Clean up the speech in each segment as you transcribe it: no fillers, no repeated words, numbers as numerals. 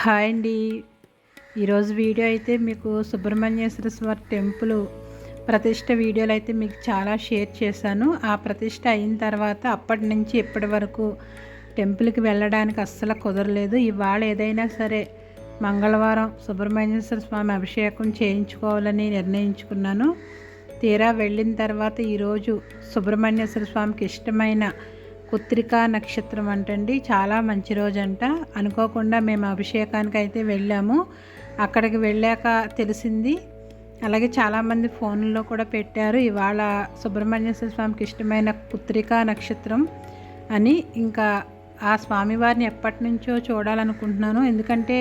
Hi అండి. ఈరోజు video అయితే మీకు సుబ్రహ్మణ్యేశ్వర స్వామి టెంపుల్ ప్రతిష్ట వీడియోలు అయితే మీకు చాలా షేర్ చేశాను. ఆ ప్రతిష్ట అయిన తర్వాత అప్పటి నుంచి ఇప్పటి వరకు టెంపుల్కి వెళ్ళడానికి అస్సలు కుదరలేదు. ఇవాళ ఏదైనా సరే మంగళవారం సుబ్రహ్మణ్యేశ్వర స్వామి అభిషేకం చేయించుకోవాలని నిర్ణయించుకున్నాను. తీరా వెళ్ళిన తర్వాత ఈరోజు సుబ్రహ్మణ్యేశ్వర స్వామికి ఇష్టమైన కృత్తికా నక్షత్రం అంటండి. చాలా మంచి రోజు అంట. అనుకోకుండా మేము అభిషేకానికి అయితే వెళ్ళాము. అక్కడికి వెళ్ళాక తెలిసింది. అలాగే చాలామంది ఫోన్లో కూడా పెట్టారు, ఇవాళ సుబ్రహ్మణ్యేశ్వర స్వామికి ఇష్టమైన కృత్తికా నక్షత్రం అని. ఇంకా ఆ స్వామివారిని ఎప్పటి నుంచో చూడాలనుకుంటున్నాను. ఎందుకంటే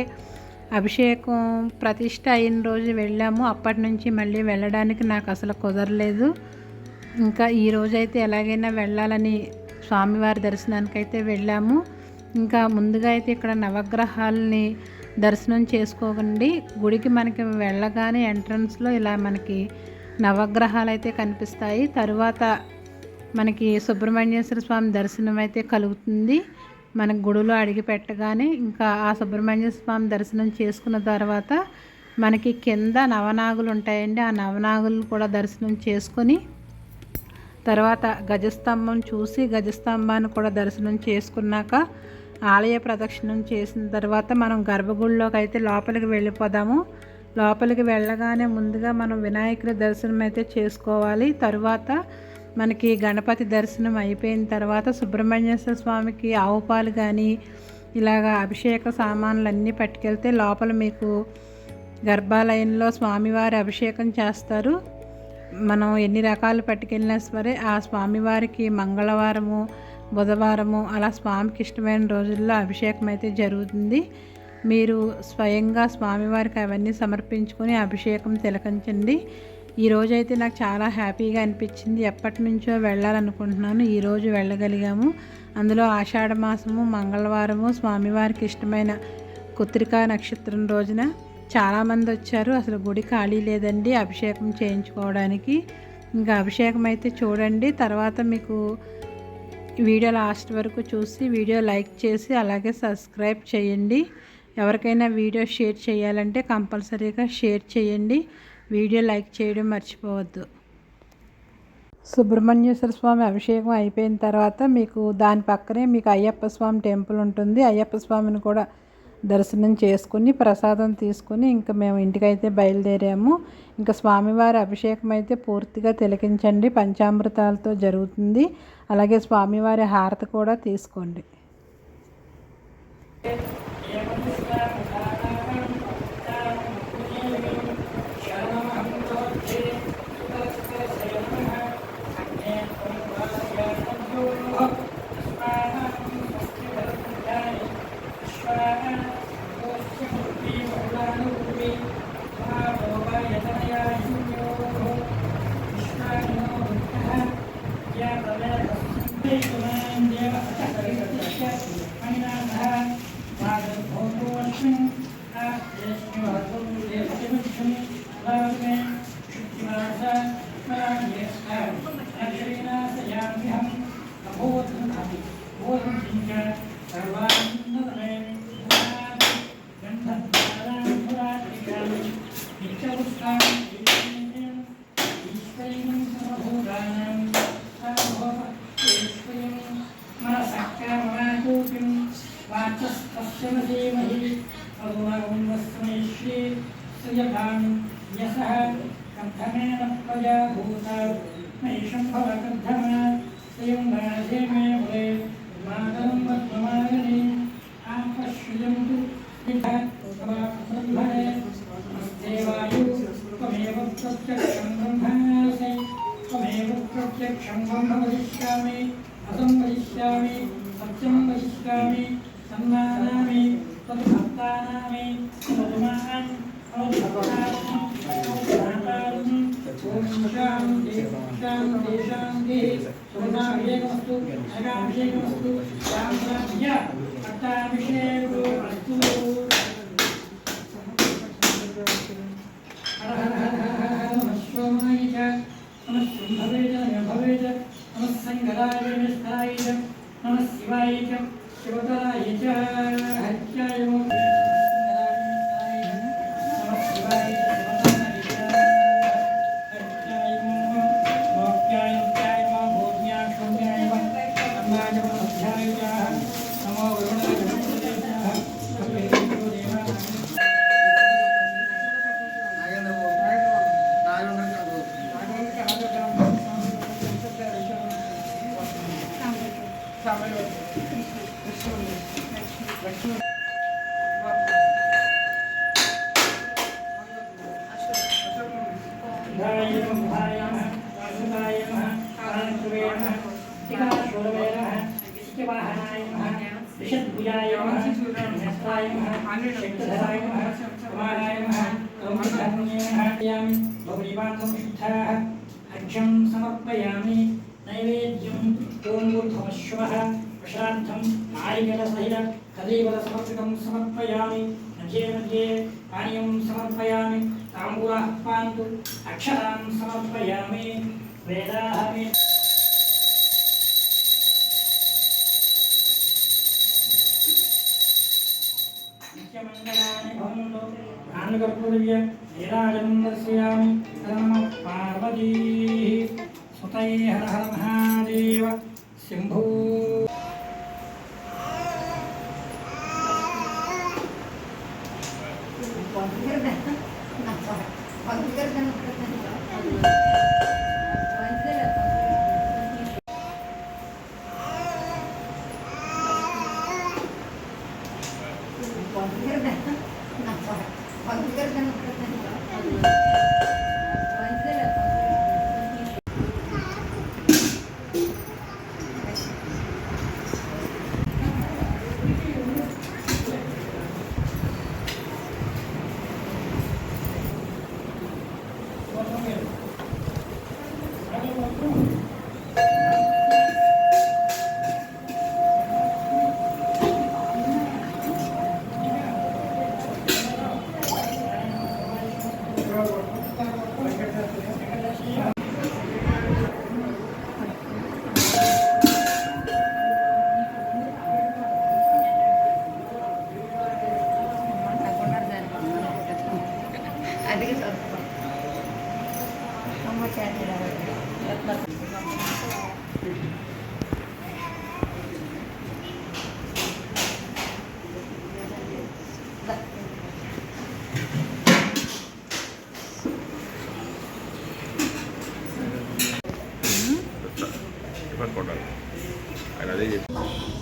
అభిషేకం ప్రతిష్ట అయిన రోజు వెళ్ళాము. అప్పటి నుంచి మళ్ళీ వెళ్ళడానికి నాకు అసలు కుదరలేదు. ఇంకా ఈ రోజైతే ఎలాగైనా వెళ్ళాలని స్వామివారి దర్శనానికి అయితే వెళ్ళాము. ఇంకా ముందుగా అయితే ఇక్కడ నవగ్రహాలని దర్శనం చేసుకోకండి. గుడికి మనకి వెళ్ళగానే ఎంట్రన్స్లో ఇలా మనకి నవగ్రహాలు అయితే కనిపిస్తాయి. తరువాత మనకి సుబ్రహ్మణ్యేశ్వర స్వామి దర్శనం అయితే కలుగుతుంది. మనకు గుడిలో అడిగి పెట్టగానే ఇంకా ఆ సుబ్రహ్మణ్యేశ్వర స్వామి దర్శనం చేసుకున్న తర్వాత మనకి కింద నవనాగులు ఉంటాయండి. ఆ నవనాగులు కూడా దర్శనం చేసుకొని తర్వాత గజస్తంభం చూసి గజస్తంభాన్ని కూడా దర్శనం చేసుకున్నాక ఆలయ ప్రదక్షిణం చేసిన తర్వాత మనం గర్భగుడిలోకి అయితే లోపలికి వెళ్ళిపోదాము. లోపలికి వెళ్ళగానే ముందుగా మనం వినాయకుడి దర్శనం అయితే చేసుకోవాలి. తరువాత మనకి గణపతి దర్శనం అయిపోయిన తర్వాత సుబ్రహ్మణ్యేశ్వర స్వామికి ఆవు పాలు కానీ ఇలాగా అభిషేక సామాన్లు అన్నీ పట్టుకెళ్తే లోపల మీకు గర్భాలయంలో స్వామివారి అభిషేకం చేస్తారు. మనం ఎన్ని రకాలు పట్టుకెళ్ళినా సరే ఆ స్వామివారికి మంగళవారము బుధవారము అలా స్వామికి ఇష్టమైన రోజుల్లో అభిషేకం అయితే జరుగుతుంది. మీరు స్వయంగా స్వామివారికి అవన్నీ సమర్పించుకొని అభిషేకం తిలకించండి. ఈరోజైతే నాకు చాలా హ్యాపీగా అనిపించింది. ఎప్పటి నుంచో వెళ్ళాలనుకుంటున్నాను, ఈరోజు వెళ్ళగలిగాము. అందులో ఆషాఢ మాసము మంగళవారము స్వామివారికి ఇష్టమైన కృత్తికా నక్షత్రం రోజున చాలామంది వచ్చారు. అసలు గుడి ఖాళీ లేదండి అభిషేకం చేయించుకోవడానికి. ఇంకా అభిషేకం అయితే చూడండి. తర్వాత మీకు వీడియో లాస్ట్ వరకు చూసి వీడియో లైక్ చేసి అలాగే సబ్స్క్రైబ్ చేయండి. ఎవరికైనా వీడియో షేర్ చేయాలంటే కంపల్సరీగా షేర్ చేయండి. వీడియో లైక్ చేయడం మర్చిపోవద్దు. సుబ్రహ్మణ్యేశ్వర స్వామి అభిషేకం అయిపోయిన తర్వాత మీకు దాని పక్కనే మీకు అయ్యప్ప స్వామి టెంపుల్ ఉంటుంది. అయ్యప్ప స్వామిని కూడా దర్శనం చేసుకుని ప్రసాదం తీసుకుని ఇంకా మేము ఇంటికైతే బయలుదేరాము. ఇంకా స్వామివారి అభిషేకం అయితే పూర్తిగా తిలకించండి. పంచామృతాలతో జరుగుతుంది. అలాగే స్వామివారి హారతి కూడా తీసుకోండి. प्रत्यक्षं ब्रह्म वदिष्यामि असं वदिष्यामि सत्यं वदिष्यामि सम्मानामि तद्भक्तानामि तद्मान् तद्भक्तानां तद्भक्तानां ॐ शान्ति शान्ति शान्ति सोनाभिषेकमस्तु अगाभिषेकमस्तु साम्राज्य पट्टाभिषेको अस्तु। हर हर हर हर हर नमः शिवाय च नमः शुम्भवे च नभवे च नमः संगराय निष्ठाय च नमः शिवाय च शिवतराय च हत्याय शुद्धाय नमः बुधाय नमः वासुदाय नमः कारणकृवे नमः टिकाशूरवे नमः नित्यवाहनाय नमः ऋषद्भुजाय नमः नेत्राय नमः शक्तिधराय नमः कुमाराय नमः कौमुदधर्मये नमः यामि बहुनिवासं शुद्धाः अर्घ्यं समर्पयामि नैवेद्यं ओङ्गूर्ध्वमश्वः प्रशान्तं नारिकेलसहित कदलीफलसमर्पितं समर्पयामि मध्ये मध्ये पानीयं समर्पयामि ताम्बूलाः पान्तु अक्षरान् समर्पयामि वेदाः मे नित्यमङ्गलानि भवन्तु भानुकर्पूर्य नीराजनं दर्शयामि नमः पार्वतीः सुतये हर हर महादेव शम्भो కొట్టాలి ఆయన అదే చెప్పి